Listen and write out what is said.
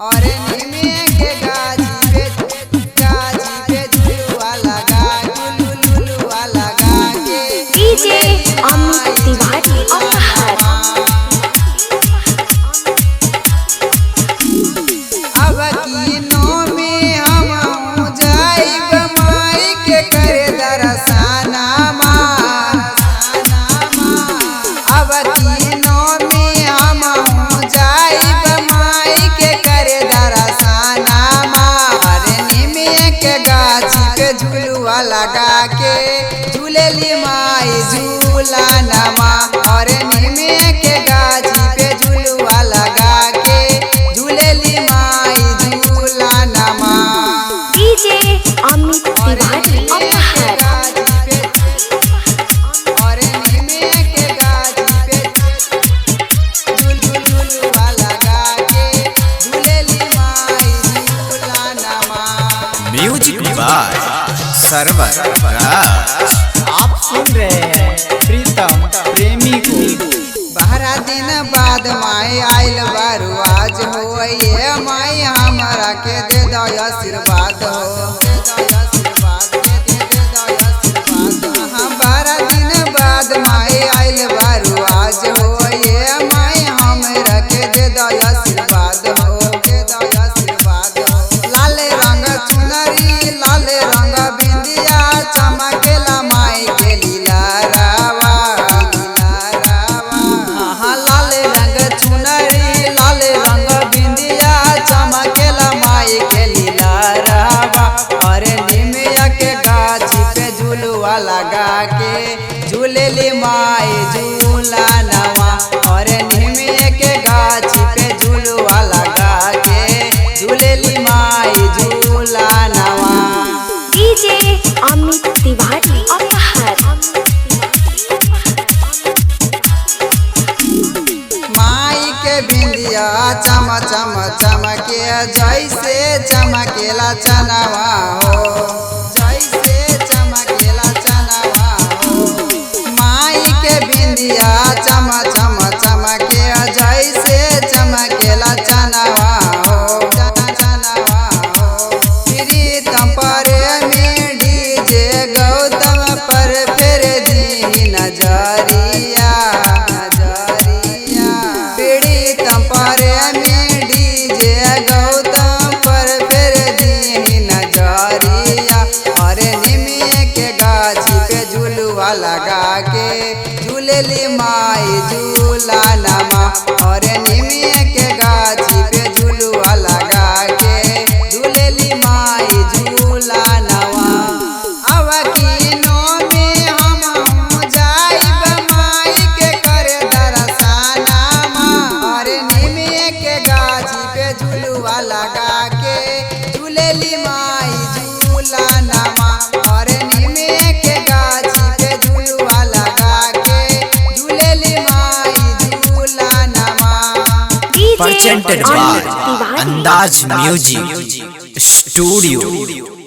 और निमे के गाजी पे झुलुआ लगा झुलुआ लगा के डीजे अमित तिवारी अपहर। अब कीनो में हम जाइब माई के करे दरसाना अब कीनो में हम जाइब माई के करे दरसाना अरे निमे के गाछी पे झुलुआ लगा के झूलेली माई झूला नमा और निमे के गाछी पे झुलुआ लगा के झूलेली माई झूला नमा। डीजे अमित तिवारी अपहर। और निमे के गाछी पे झुलुआ लगा के झूलेली माई झूला नमा। म्यूजिक बाय सरवर राज। आप सुन रहे हैं प्रीतम प्रेमी को। 12 दिन बाद माई आइल बारू आज हो ये माई हमरा के दे दो आशीर्वाद हो 12 दिन बाद माई आइल बारू आज हो ये माई हमरा के दे दो आशीर्वाद हो लाल रंग चुनरी लाल रंग बिंदिया चमकेला माई के लीला रावा लाल रंग चुनरी लाल रंग बिंदिया चमकेला माई के लीला रावा और निमिया के गाछी पे झुलुआ लगा के झूलेली माई झूला नवा और निमिया के गाछी पे झुलुआ लगा के झूलेली माई झूला नवा। डीजे अमित तिवारी अपहर। माई के बिंदिया चम चम चमके जैसे चमकेला चनवा हो जैसे चमकेला चनवा हो माई के बिंदिया चम चम चमके जैसे चमकेला चनवा हो प्रीतम प्रेमी डीजे गौतम पर फेर दी नजरिया प्रीतम प्रेमी डीजे गौतम पर फेर दी नजरिया और निमे के गाछी पे झुलुआ लगा के झूलेली माई झूला नमा और निमे के गाछी पे झुलुआ लगा के झूलेली माई झूला नवा। अब कीनो में हम जाइब माई के करे दरसाना और निमे के गाछी पे झुलुआ लगा के झूलेली माई झूला नमा और निमे के गाछी पे झुलुआ लगा के झूलेली माई झूला नमा। presented by Andaz Music Studio।